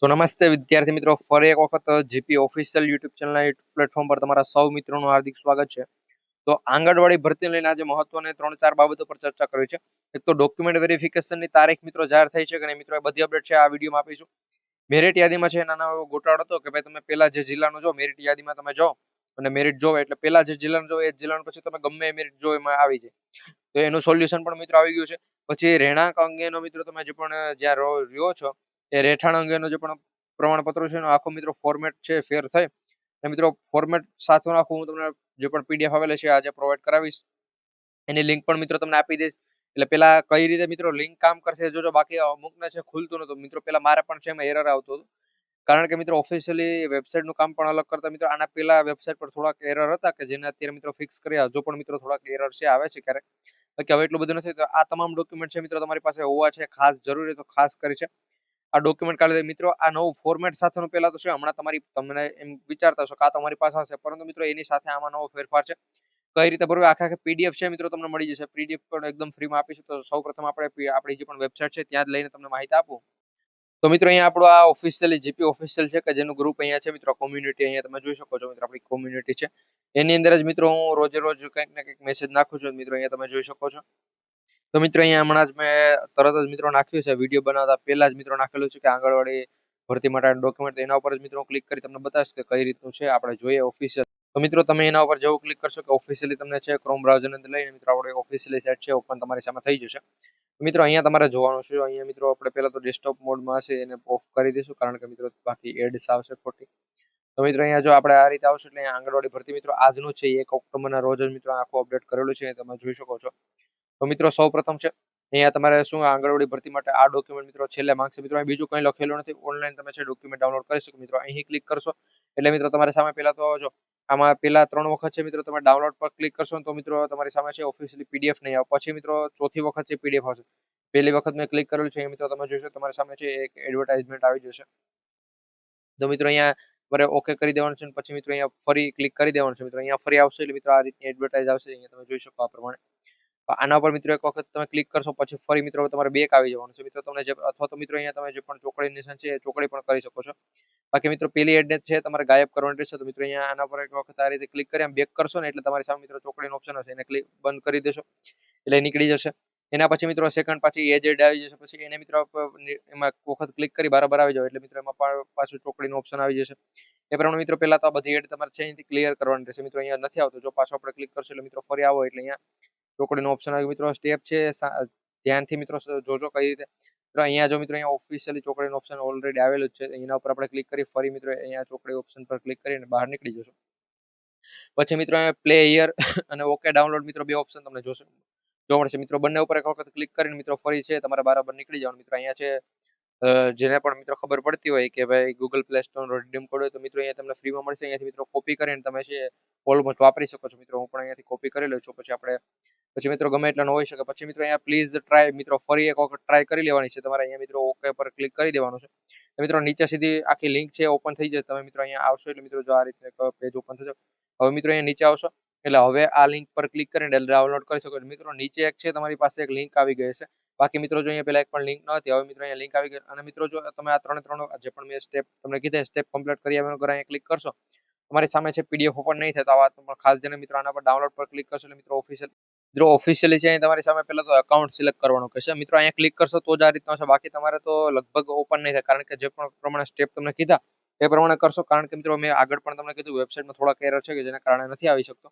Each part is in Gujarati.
તો નમસ્તે વિદ્યાર્થી મિત્રો, ફરી એક વખત જીપી ઓફિશિયલ યુટ્યુબ ચેનલના પ્લેટફોર્મ પર તમારા સૌ મિત્રોનું હાર્દિક સ્વાગત છે. તો આંગણવાડી ભરતી લઈને આજે મહત્વની 3-4 બાબતો પર ચર્ચા કરવી છે. એક તો ડોક્યુમેન્ટ વેરિફિકેશનની તારીખ મિત્રો જાહેર થઈ છે કે નહીં મિત્રો, એ બધી અપડેટ છે આ વિડીયોમાં આપીશું. મેરિટ યાદીમાં છે નાનો એવો ગોટાળો હતો કે ભાઈ તમે પેલા જે જિલ્લાનું જો મેરિટ યાદીમાં તમે જો અને મેરિટ જો એટલે પેલા જે જિલ્લાનું જો એ જિલ્લાનું પછી તમે ગમે એ મેરિટ જો એમાં આવી જાય. તો એનું સોલ્યુશન પણ મિત્રો આવી ગયું છે. પછી રહેણાંક અંગેનો મિત્રો તમે જે પણ જ્યાં રહ્યો છો એ રહેઠાણ અંગેનો જે પણ પ્રમાણપત્રો છે એનો આખો મિત્રો ફોર્મેટ છે ફેર થાય. અને મિત્રો ફોર્મેટ સાથે આખું હું તમને જે પણ પીડીએફ આવેલા છે આજે પ્રોવાઈડ કરાવીશ. એની લિંક પણ મિત્રો તમને આપી દઈશ. એટલે પેલા કઈ રીતે મિત્રો લિંક કામ કરશે જોજો, બાકી અમુકને છે ખુલતું નતું મિત્રો. પેલા મારે પણ છે એમાં એરર આવતું હતું, કારણ કે મિત્રો ઓફિશિયલી વેબસાઇટનું કામ પણ અલગ કરતા મિત્રો આના પેલા વેબસાઇટ પર થોડાક એરર હતા કે જેને અત્યારે મિત્રો ફિક્સ કર્યા. હજુ પણ મિત્રો થોડાક એરર છે, આવે છે ક્યારેક, બાકી હવે એટલું બધું નથી. તો આ તમામ ડોક્યુમેન્ટ છે મિત્રો તમારી પાસે હોવા છે ખાસ જરૂરી, તો ખાસ કરી છે આ ડોક્યુમેન્ટ કાઢી મિત્રો. આ નવું ફોર્મેટ સાથેનું પેલા તો છે હમણાં તમને એમ વિચારતા છો કે આ તમારી પાસે હશે, પરંતુ મિત્રો એની સાથે આમાં નવો ફેરફાર છે. કઈ રીતે ભરવું આખા પીડીએફ છે મિત્રો તમને મળી જશે. પીડીએફ પણ એકદમ ફ્રીમાં આપીશું. તો સૌ પ્રથમ આપણી જે પણ વેબસાઇટ છે ત્યાં જ લઈને તમને માહિતી આપું. તો મિત્રો અહીંયા આપણું આ ઓફિશિયલી જીપી ઓફિશિયલ છે કે જેનું ગ્રુપ અહીંયા છે મિત્રો. કોમ્યુનિટી અહીંયા તમે જોઈ શકો છો મિત્રો, આપણી કોમ્યુનિટી છે એની અંદર જ મિત્રો હું રોજે રોજ કંઈક ને કંઈક મેસેજ નાખું છું મિત્રો. અહીંયા તમે જોઈ શકો છો. તો મિત્રો અહીંયા હમણાં જ મેં તરત જ મિત્રો નાખ્યું છે, વિડીયો બનાવતા પહેલા જ મિત્રો નાખેલું છે કે આંગણવાડી ભરતી માટે ડોક્યુમેન્ટ. એના ઉપર જ મિત્રો ક્લિક કરી તમને બતાવીશ કે કઈ રીતનું છે આપણે જોઈએ ઓફિશિયલ. તો મિત્રો તમે એના ઉપર જેવું ક્લિક કરશો કે ઓફિશિયલી તમને છે ક્રોમ બ્રાઉઝર અંદર લઈને મિત્રો આપણે ઓફિશિયલી સાઇટ છે ઓપન તમારી સામે થઈ જશે. મિત્રો અહીંયા તમારે જોવાનું છે. અહીંયા મિત્રો આપણે પહેલા તો ડેસ્કટોપ મોડમાં હશે એને ઓફ કરી દઈશું, કારણ કે મિત્રો બાકી એડ્સ આવશે ખોટી. તો મિત્રો અહીંયા જો આપણે આ રીતે આવશે એટલે આંગણવાડી ભરતી મિત્રો આજનું છે 1 ઓક્ટોબરના રોજ જ મિત્રો આખું અપડેટ કરેલું છે, તમે જોઈ શકો છો. તો મિત્રો સૌ પ્રથમ છે અહીંયા તમારે શું આંગણવાડી ભરતી માટે આ ડોક્યુમેન્ટ મિત્રો છેલ્લે માંગશે. મિત્રો અહીં બીજું કંઈ લખેલું નથી, ઓનલાઈન તમે છે ડોક્યુમેન્ટ ડાઉનલોડ કરી શકો મિત્રો. અહીં ક્લિક કરશો એટલે મિત્રો તમારી સામે પહેલા તો જો આમાં પેલા 3 વખત છે મિત્રો તમે ડાઉનલોડ પર ક્લિક કરશો તો મિત્રો તમારી સામે છે ઓફિશિયલી પીડીએફ નહીં આવે. પછી મિત્રો ચોથી વખત છે પીડીએફ આવશે. પહેલી વખત મેં ક્લિક કરેલું છે મિત્રો તમે જોશો તમારી સામે છે એક એડવર્ટાઇઝમેન્ટ આવી જશે. તો મિત્રો અહીંયા તમારે ઓકે કરી દેવાનું છે. પછી મિત્રો અહીંયા ફરી ક્લિક કરી દેવાનું છે મિત્રો. અહીંયા ફરી આવશે એટલે મિત્રો આ રીતની એડવર્ટાઇઝ આવશે. અહીંયા તમે જોઈ શકો આ પ્રમાણે. આના પર મિત્રો એક વખત તમે ક્લિક કરશો પછી ફરી મિત્રો તમારે બેક આવી જવાનું છે મિત્રો. તમને જે અથવા તો મિત્રો અહીંયા તમે જે પણ ચોકડી નિશાન છે એ ચોકડી પણ કરી શકો છો. બાકી મિત્રો પેલી એડ્રેસ છે તમારે ગાયબ કરવાની રહેશે. તો મિત્રો અહીંયા આના પર એક વખત આ રીતે ક્લિક કરી આમ બેક કરશો ને એટલે તમારી સામે મિત્રો ચોકડીનો ઓપ્શન હશે, એને ક્લિક બંધ કરી દેશો એટલે નીકળી જશે. એના પછી મિત્રો સેકન્ડ પાછી એજ એડ આવી જશે. પછી એને મિત્રો એમાં વખત ક્લિક કરી બરાબર આવી જાવ એટલે મિત્રો એમાં પાછું ચોકડીનો ઓપ્શન આવી જશે. એ પ્રમાણે મિત્રો પહેલા તો આ બધી એડ તમારે છે અહીંથી ક્લિયર કરવાની રહેશે મિત્રો. અહીંયા નથી આવતો, જો પાછો આપણે ક્લિક કરશું એટલે મિત્રો ફરી આવો એટલે અહીંયા ચોકડીનો ઓપ્શન આવ્યો મિત્રો. સ્ટેપ છે ધ્યાનથી મિત્રો જોજો કઈ રીતે. મિત્રો અહીંયા જો મિત્રો અહીંયા ઓફિશિયલી ચોકડીનો ઓપ્શન ઓલરેડી આવેલું જ છે, એના ઉપર આપણે ક્લિક કરી ફરી મિત્રો અહીંયા ચોકડી ઓપ્શન પર ક્લિક કરીને બહાર નીકળી જશો. પછી મિત્રો અહીંયા પ્લે હિયર અને ઓકે ડાઉનલોડ મિત્રો બે ઓપ્શન તમને જોવા મળશે મિત્રો. બંને ઉપર એક વખત ક્લિક કરીને મિત્રો ફરી છે તમારે બરાબર નીકળી જવાનું મિત્રો. અહીંયા છે જેને પણ મિત્રો ખબર પડતી હોય કે ભાઈ Google play store redeem code હોય તો મિત્રો અહીંયા તમને ફ્રીમાં મળશે. અહીંયાથી મિત્રો કોપી કરીને તમે છે ઓલમોસ્ટ વાપરી શકો છો મિત્રો. હું પણ અહીંયાથી કોપી કરી લઉં છું. પછી મિત્રો ગમે એટલાનો હોઈ શકે. પછી મિત્રો અહીંયા પ્લીઝ ટ્રાય મિત્રો ફરી એક વખત ટ્રાય કરી લેવાની છે તમારે. અહીંયા મિત્રો ઓકે પર ક્લિક કરી દેવાનું છે. મિત્રો નીચે સીધી આખી લિંક છે ઓપન થઈ જશે. તમે મિત્રો અહીંયા આવશો એટલે મિત્રો જો આ રીતે પેજ ઓપન થશે. હવે મિત્રો અહીંયા નીચે આવશો એટલે હવે આ લિંક પર ક્લિક કરીને ડાઉનલોડ કરી શકો છો મિત્રો. નીચે એક છે તમારી પાસે એક લિંક આવી ગઈ છે. બાકી મિત્રો જો અહીંયા પેલા એક પણ લિંક ન હતી, હવે મિત્રો અહીંયા લિંક આવી ગઈ. અને મિત્રો જો તમે આ ત્રણ જે પણ મેં સ્ટેપ તમને કીધા સ્ટેપ કમ્પ્લીટ કરી વગર અહીંયા ક્લિક કરશો તમારી સામે છે પીડીએફ ઓપન નહીં થાય. તો આ વાત પણ ખાસ ધ્યાન મિત્રો આના પર ડાઉનલોડ પર ક્લિક કરશો એટલે મિત્રો ઓફિશિયલી છે અહીં તમારી સામે પહેલા તો એકાઉન્ટ સિલેક્ટ કરવાનું કહેશે મિત્રો. અહીંયા ક્લિક કરશો તો જ આ રીતનું હશે, બાકી તમારે તો લગભગ ઓપન નહીં થાય, કારણ કે જે પણ પ્રમાણે સ્ટેપ તમને કીધા એ પ્રમાણે કરશો. કારણ કે મિત્રો મેં આગળ પણ તમને કીધું વેબસાઇટમાં થોડાક એરર છે કે જેના કારણે નથી આવી શકતો.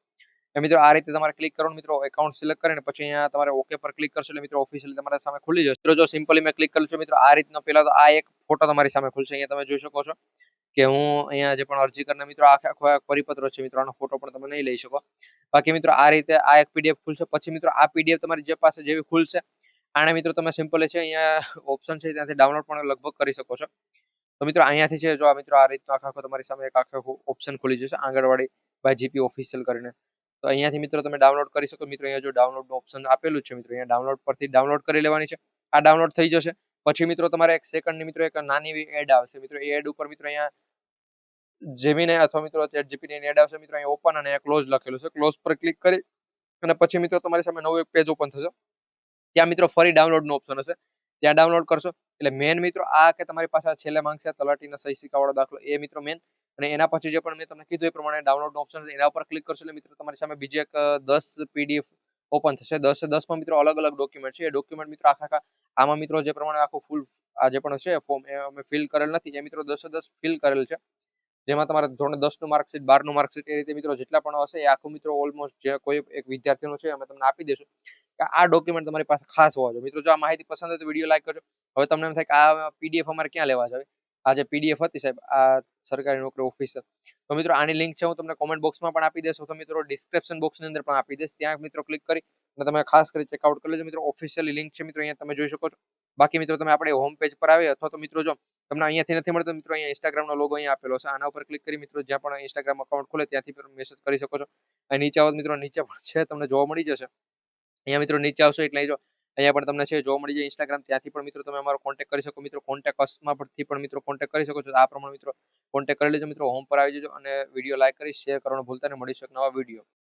મિત્રો આ રીતે તમારે ક્લિક કરવાનું મિત્રો. એકાઉન્ટ સિલેક્ટ કરીને પછી અહીંયા તમારે ઓકે પર ક્લિક કરશો એટલે મિત્રો ઓફિશિયલી તમારા સામે ખુલી જશે. મિત્રો જો સિમ્પલી મેં ક્લિક કરું છું મિત્રો આ રીતનો પહેલા તો આ એક ફોટો તમારી સામે ખુલશે. અહીંયા તમે જોઈ શકો છો કે હું અહીંયા જે પણ અરજી કરનાર મિત્રો આખો પરિપત્ર છે મિત્રો. આનો ફોટો પણ તમે નહીં લઈ શકો. બાકી મિત્રો આ રીતે આ એક પીડીએફ ખુલશે. પછી મિત્રો આ પીડીએફ તમારી જે પાસે જેવી ખુલશે આને મિત્રો તમે સિમ્પલી છે અહીંયા ઓપ્શન છે ત્યાંથી ડાઉનલોડ પણ લગભગ કરી શકો છો. તો મિત્રો અહીંયાથી છે જો આ મિત્રો આ રીતનો આખો તમારી સામે એક આખો ઓપ્શન ખુલી જશે આંગણવાડી બાય જીપી ઓફિશિયલ કરીને. તો અહીંયાથી મિત્રો તમે ડાઉનલોડ કરી શકો. મિત્રો અહીંયા જો ડાઉનલોડનું ઓપ્શન આપેલું છે મિત્રો, અહીંયા ડાઉનલોડ પરથી ડાઉનલોડ કરી લેવાની છે. આ ડાઉનલોડ થઈ જશે પછી મિત્રો તમારે એક સેકન્ડની મિત્રો એક નાની એવી એડ આવશે મિત્રો. એ એડ ઉપર મિત્રો અહીંયા જેમીને અથવા મિત્રો ચેટ જીપીટી એડ આવશે મિત્રો. અહીંયા ઓપન અને ક્લોઝ લખેલું છે. ક્લોઝ પર ક્લિક કરી અને પછી મિત્રો તમારી સામે નવું એક પેજ ઓપન થશે. ત્યાં મિત્રો ફરી ડાઉનલોડનું ઓપ્શન હશે. ત્યાં ડાઉનલોડ કરશો એટલે મેન મિત્રો આ કે તમારી પાસે છેલ્લે માંગશે તલાટીના સહી સિક્કાવાળો દાખલો, એ મિત્રો મેન. અને એના પછી જે પણ મેં તમને કીધું એ પ્રમાણે ડાઉનલોડ ઓપ્શન છે એના ઉપર ક્લિક કરશો એટલે મિત્રો તમારી સામે બીજી એક 10 PDF ઓપન થશે. 10 માં મિત્રો અલગ અલગ ડોક્યુમેન્ટ છે. એ ડોક્યુમેન્ટ મિત્રો આખા આમાં મિત્રો જે પ્રમાણે આખું ફૂલ આ જે પણ છે ફોર્મ એ અમે ફિલ કરેલ નથી, એ મિત્રો 10 ફિલ કરેલ છે. જેમાં તમારે ધોરણ 10 નું માર્કશીટ, 12 નું માર્કશીટ, એ રીતે મિત્રો જેટલા પણ હશે એ આખું મિત્રો ઓલમોસ્ટ જે કોઈ એક વિદ્યાર્થીનું છે અમે તમને આપી દઈશું કે આ ડોક્યુમેન્ટ તમારી પાસે ખાસ હોવા જોઈએ. મિત્રો જો આ માહિતી પસંદ હોય તો વિડીયો લાઈક કરજો. હવે તમને એમ થાય કે આ PDF અમારે ક્યાં લેવા જોઈએ, આ જે PDF હતી સાહેબ આ સરકારી નોકરી ઓફિસર, તો મિત્રો આની લિંક છે હું તમને કોમેન્ટ બોક્સમાં પણ આપી દઈશ, તો મિત્રો ડિસ્ક્રિપ્શન બોક્સની અંદર પણ આપી દઈશ. ત્યાં મિત્રો ક્લિક કરી અને તમે ખાસ કરી ચેકઆઉટ કરી લેજો મિત્રો. ઓફિશિયલી લિંક છે મિત્રો, અહીંયા તમે જોઈ શકો છો. બાકી મિત્રો તમે આપણે હોમ પેજ પર આવી અથવા તો મિત્રો જો તમને અહીંયાથી નથી મળતો મિત્રો, અહીંયા ઇન્સ્ટાગ્રામનો લોગો અહીંયા આપેલો છે, આના ઉપર ક્લિક કરી મિત્રો જ્યાં પણ ઇન્સ્ટાગ્રામ અકાઉન્ટ ખોલે ત્યાંથી મેસેજ કરી શકો છો. અને નીચે આવો મિત્રો, નીચે પણ છે તમને જોવા મળી જશે. અહીંયા મિત્રો નીચે આવશો એટલે જો અહીંયા પણ તમને છે જોવા મળી જાય ઇન્સ્ટાગ્રામ, ત્યાંથી પણ મિત્રો તમે અમારો કોન્ટેક્ટ કરી શકો. મિત્રો કોન્ટેક્ટ અસમાં પરથી પણ મિત્રો કોન્ટેક્ટ કરી શકો છો. આ પ્રમાણે મિત્રો કોન્ટેક્ટ કરી લેજો મિત્રો. હોમ પર આવી જજો અને વિડીયો લાઈક કરી શેર કરવાનું ભૂલતા નહીં. મળીશું એક નવા વિડીયો.